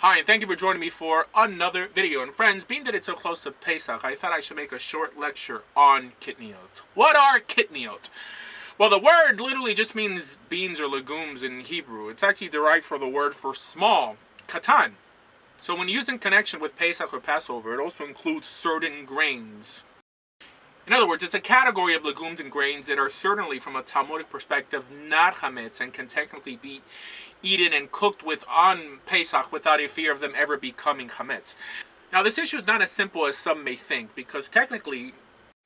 Hi, and thank you for joining me for another video. And friends, being that it's so close to Pesach, I thought I should make a short lecture on Kitniyot. What are Kitniyot? Well, the word literally just means beans or legumes in Hebrew. It's actually derived from the word for small, katan. So when used in connection with Pesach or Passover, it also includes certain grains. In other words, it's a category of legumes and grains that are certainly, from a Talmudic perspective, not chametz and can technically be eaten and cooked with on Pesach without a fear of them ever becoming chametz. Now, this issue is not as simple as some may think, because technically,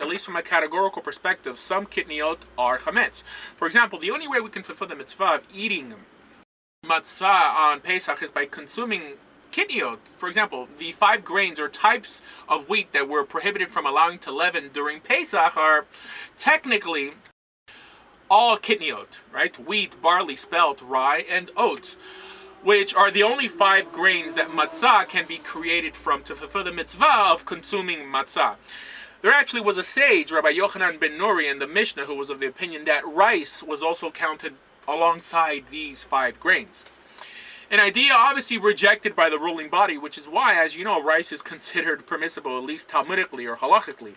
at least from a categorical perspective, some kitniyot are chametz. For example, the only way we can fulfill the mitzvah of eating matzah on Pesach is by consuming Kitniyot. For example, the 5 grains or types of wheat that were prohibited from allowing to leaven during Pesach are technically all Kitniyot, right? Wheat, barley, spelt, rye, and oats, which are the only 5 grains that matzah can be created from to fulfill the mitzvah of consuming matzah. There actually was a sage, Rabbi Yochanan ben Nuri, in the Mishnah, who was of the opinion that rice was also counted alongside these 5 grains. An idea obviously rejected by the ruling body, which is why, as you know, rice is considered permissible, at least Talmudically or halachically,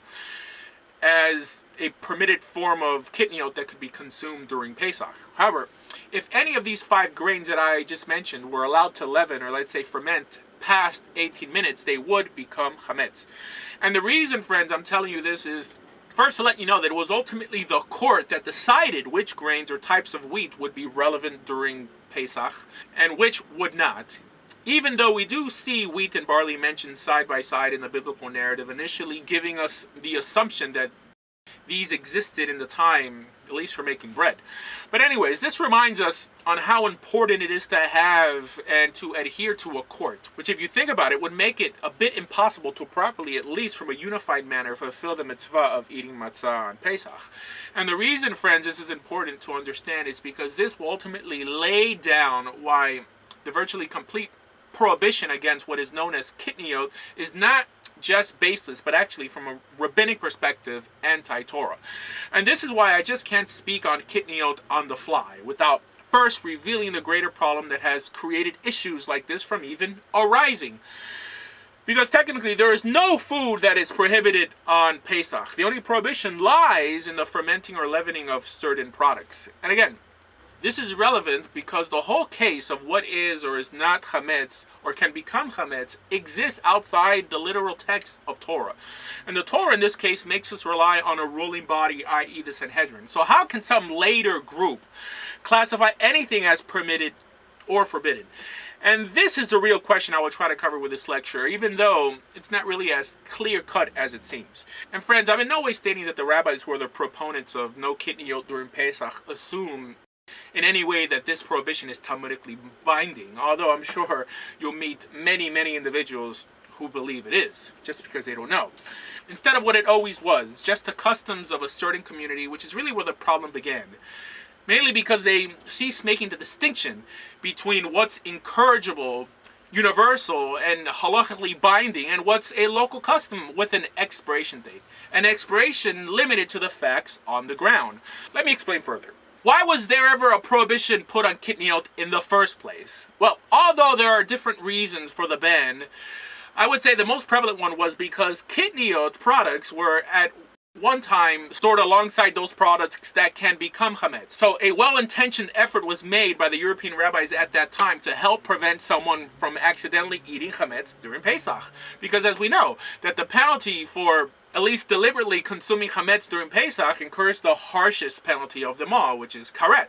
as a permitted form of kitniyot that could be consumed during Pesach. However, if any of these 5 grains that I just mentioned were allowed to leaven, or let's say ferment, past 18 minutes, they would become chametz. And the reason, friends, I'm telling you this is, first, to let you know that it was ultimately the court that decided which grains or types of wheat would be relevant during Pesach and which would not. Even though we do see wheat and barley mentioned side by side in the biblical narrative, initially giving us the assumption that these existed in the time, at least for making bread. But anyways, this reminds us on how important it is to have and to adhere to a court, which, if you think about it, would make it a bit impossible to properly, at least from a unified manner, fulfill the mitzvah of eating matzah on Pesach. And the reason, friends, this is important to understand is because this will ultimately lay down why the virtually complete prohibition against what is known as kitniyot is not just baseless, but actually, from a rabbinic perspective, anti-Torah. And this is why I just can't speak on kitniyot on the fly without first revealing the greater problem that has created issues like this from even arising. Because technically, there is no food that is prohibited on Pesach. The only prohibition lies in the fermenting or leavening of certain products. And again, this is relevant because the whole case of what is or is not chametz or can become chametz exists outside the literal text of Torah. And the Torah in this case makes us rely on a ruling body, i.e. the Sanhedrin. So how can some later group classify anything as permitted or forbidden? And this is the real question I will try to cover with this lecture, even though it's not really as clear-cut as it seems. And friends, I'm in no way stating that the rabbis who are the proponents of no kitniyot during Pesach assume in any way that this prohibition is Talmudically binding, although I'm sure you'll meet many individuals who believe it is, just because they don't know. Instead of what it always was, just the customs of a certain community, which is really where the problem began. Mainly because they ceased making the distinction between what's encourageable, universal, and halachically binding, and what's a local custom with an expiration date. An expiration limited to the facts on the ground. Let me explain further. Why was there ever a prohibition put on kitniyot in the first place? Well, although there are different reasons for the ban, I would say the most prevalent one was because kitniyot products were at one time stored alongside those products that can become chametz. So a well-intentioned effort was made by the European rabbis at that time to help prevent someone from accidentally eating chametz during Pesach. Because as we know, that the penalty for at least deliberately consuming chametz during Pesach incurs the harshest penalty of them all, which is karet.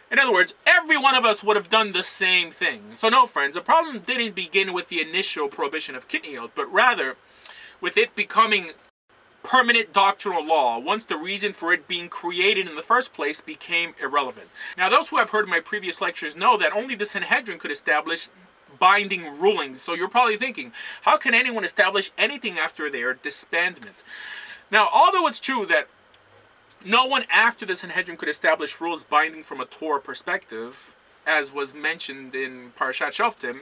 In other words, every one of us would have done the same thing. So no, friends, the problem didn't begin with the initial prohibition of kitniyot, but rather with it becoming permanent doctrinal law once the reason for it being created in the first place became irrelevant. Now, those who have heard my previous lectures know that only the Sanhedrin could establish binding rulings. So you're probably thinking, how can anyone establish anything after their disbandment? Now, although it's true that no one after the Sanhedrin could establish rules binding from a Torah perspective, as was mentioned in Parashat Shoftim,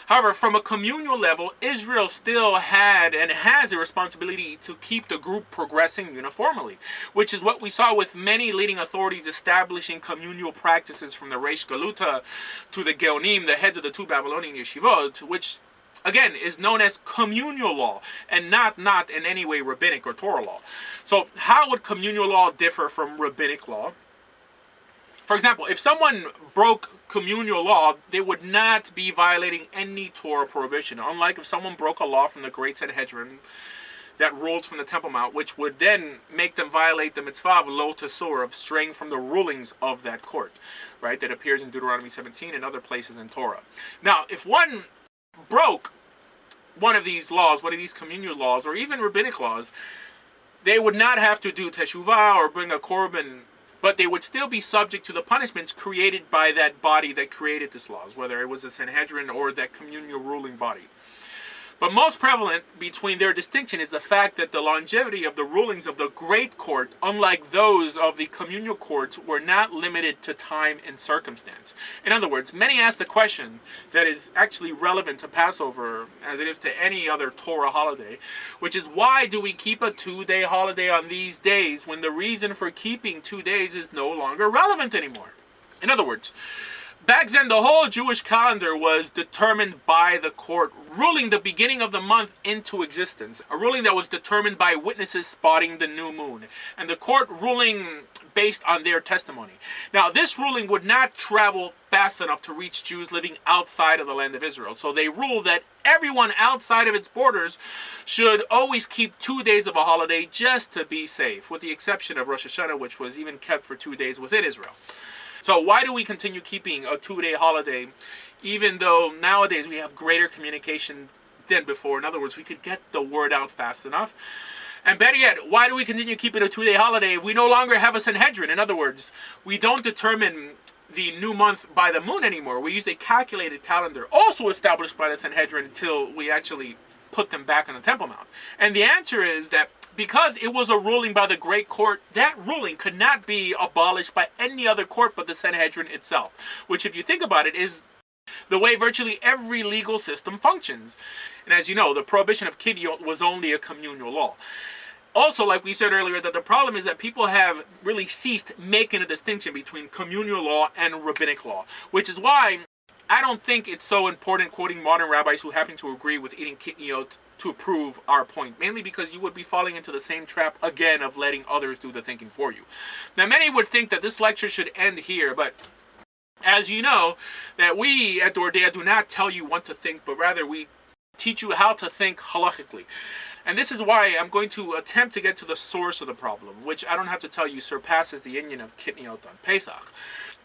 However, from a communal level, Israel still had and has a responsibility to keep the group progressing uniformly, which is what we saw with many leading authorities establishing communal practices from the Reish Galuta to the Geonim, the heads of the two Babylonian yeshivot, which again is known as communal law and not in any way rabbinic or Torah law. So how would communal law differ from rabbinic law? For example, if someone broke communal law, they would not be violating any Torah prohibition, unlike if someone broke a law from the Great Sanhedrin that rules from the Temple Mount, which would then make them violate the mitzvah of lo tasur, of straying from the rulings of that court, right? That appears in Deuteronomy 17 and other places in Torah. Now, if one broke one of these laws, one of these communal laws, or even rabbinic laws, they would not have to do teshuvah or bring a korban, but they would still be subject to the punishments created by that body that created these laws, whether it was a Sanhedrin or that communal ruling body. But most prevalent between their distinction is the fact that the longevity of the rulings of the Great Court, unlike those of the communal courts, were not limited to time and circumstance. In other words, many ask the question that is actually relevant to Passover as it is to any other Torah holiday, which is, why do we keep a 2-day holiday on these days when the reason for keeping 2 days is no longer relevant anymore? In other words, back then, the whole Jewish calendar was determined by the court, ruling the beginning of the month into existence, a ruling that was determined by witnesses spotting the new moon, and the court ruling based on their testimony. Now, this ruling would not travel fast enough to reach Jews living outside of the land of Israel, so they ruled that everyone outside of its borders should always keep 2 days of a holiday just to be safe, with the exception of Rosh Hashanah, which was even kept for 2 days within Israel. So why do we continue keeping a 2-day holiday, even though nowadays we have greater communication than before? In other words, we could get the word out fast enough. And better yet, why do we continue keeping a 2-day holiday if we no longer have a Sanhedrin? In other words, we don't determine the new month by the moon anymore. We use a calculated calendar, also established by the Sanhedrin, until we actually put them back on the Temple Mount. And the answer is that because it was a ruling by the Great Court, that ruling could not be abolished by any other court but the Sanhedrin itself, which, if you think about it, is the way virtually every legal system functions. And as you know, the prohibition of Kitniyot was only a communal law. Also, like we said earlier, that the problem is that people have really ceased making a distinction between communal law and rabbinic law, which is why I don't think it's so important quoting modern rabbis who happen to agree with eating Kitniyot to prove our point, mainly because you would be falling into the same trap again of letting others do the thinking for you. Now, many would think that this lecture should end here, but as you know, that we at Dordea do not tell you what to think, but rather we teach you how to think halachically. And this is why I'm going to attempt to get to the source of the problem, which I don't have to tell you surpasses the inyan of Kitniyot on Pesach.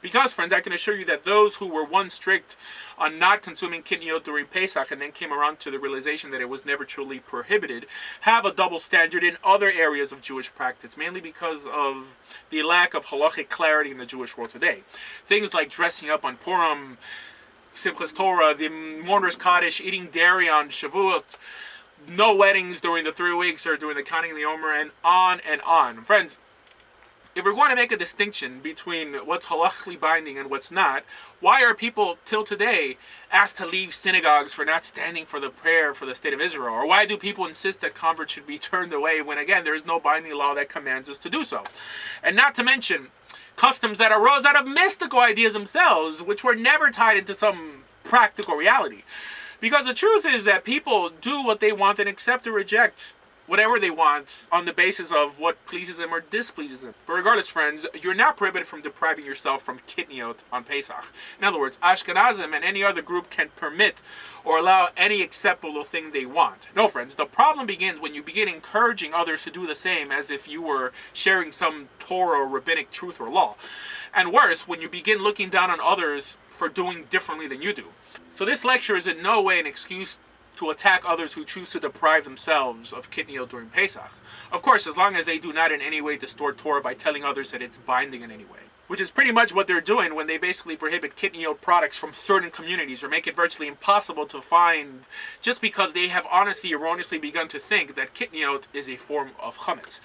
Because, friends, I can assure you that those who were once strict on not consuming Kitniyot during Pesach and then came around to the realization that it was never truly prohibited, have a double standard in other areas of Jewish practice, mainly because of the lack of halachic clarity in the Jewish world today. Things like dressing up on Purim, Simchas Torah, the Mourner's Kaddish, eating dairy on Shavuot, no weddings during the 3 weeks or during the counting of the Omer, and on and on. Friends, if we're going to make a distinction between what's halachically binding and what's not, why are people till today asked to leave synagogues for not standing for the prayer for the state of Israel? Or why do people insist that converts should be turned away when, again, there is no binding law that commands us to do so? And not to mention customs that arose out of mystical ideas themselves, which were never tied into some practical reality. Because the truth is that people do what they want and accept or reject whatever they want on the basis of what pleases them or displeases them. But regardless, friends, you're not prohibited from depriving yourself from Kitniyot on Pesach. In other words, Ashkenazim and any other group can permit or allow any acceptable thing they want. No, friends, the problem begins when you begin encouraging others to do the same as if you were sharing some Torah or rabbinic truth or law. And worse, when you begin looking down on others for doing differently than you do. So this lecture is in no way an excuse to attack others who choose to deprive themselves of Kitniyot during Pesach. Of course, as long as they do not in any way distort Torah by telling others that it's binding in any way. Which is pretty much what they're doing when they basically prohibit Kitniyot products from certain communities or make it virtually impossible to find, just because they have honestly erroneously begun to think that Kitniyot is a form of chametz.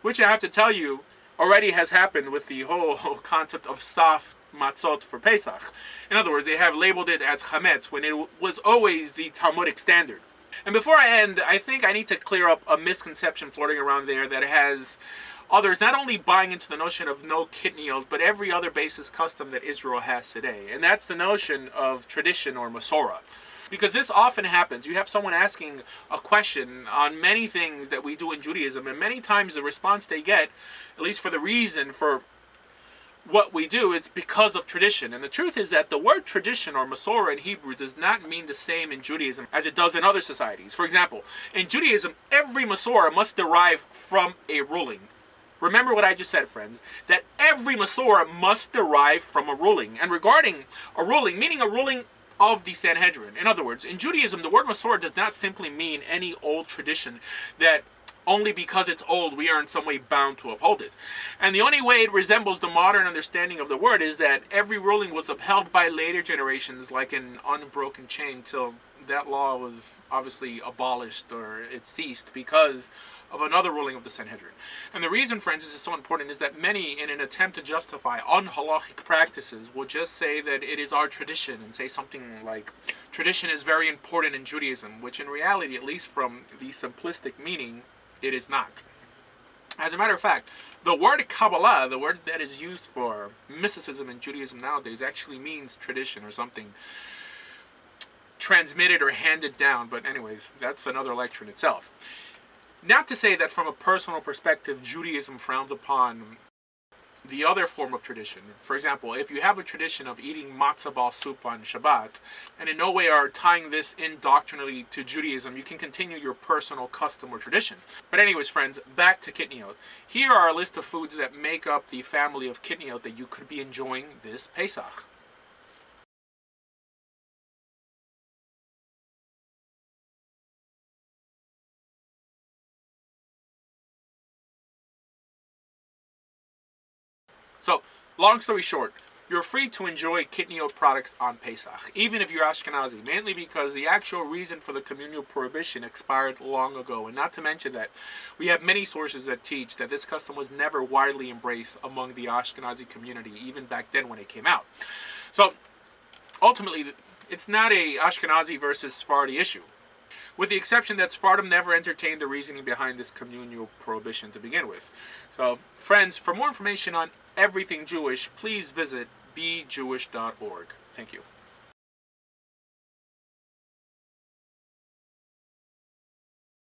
Which I have to tell you, already has happened with the whole concept of soft matzot for Pesach. In other words, they have labeled it as chametz when it was always the Talmudic standard. And before I end, I think I need to clear up a misconception floating around there that has others not only buying into the notion of no kitniyot, but every other basis custom that Israel has today. And that's the notion of tradition or Masorah. Because this often happens. You have someone asking a question on many things that we do in Judaism, and many times the response they get, at least for the reason for what we do, is because of tradition. And the truth is that the word tradition or Masorah in Hebrew does not mean the same in Judaism as it does in other societies. For example, in Judaism, every Masorah must derive from a ruling. Remember what I just said, friends, that every Masorah must derive from a ruling. And regarding a ruling, meaning a ruling of the Sanhedrin. In other words, in Judaism, the word Masorah does not simply mean any old tradition that only because it's old we are in some way bound to uphold it. And the only way it resembles the modern understanding of the word is that every ruling was upheld by later generations like an unbroken chain till that law was obviously abolished or it ceased because of another ruling of the Sanhedrin. And the reason, friends, this is so important is that many, in an attempt to justify unhalachic practices, will just say that it is our tradition and say something like, tradition is very important in Judaism, which in reality, at least from the simplistic meaning, it is not. As a matter of fact, the word Kabbalah, the word that is used for mysticism in Judaism nowadays, actually means tradition or something transmitted or handed down. But anyways, that's another lecture in itself. Not to say that from a personal perspective, Judaism frowns upon the other form of tradition. For example, if you have a tradition of eating matzah ball soup on Shabbat, and in no way are tying this in doctrinally to Judaism, you can continue your personal custom or tradition. But anyways, friends, back to Kitniyot. Here are a list of foods that make up the family of Kitniyot that you could be enjoying this Pesach. So, long story short, you're free to enjoy Kitniyot products on Pesach, even if you're Ashkenazi, mainly because the actual reason for the communal prohibition expired long ago. And not to mention that we have many sources that teach that this custom was never widely embraced among the Ashkenazi community, even back then when it came out. So, ultimately, it's not a Ashkenazi versus Sephardi issue, with the exception that Sephardim never entertained the reasoning behind this communal prohibition to begin with. So, friends, for more information on everything Jewish, please visit bejewish.org. Thank you.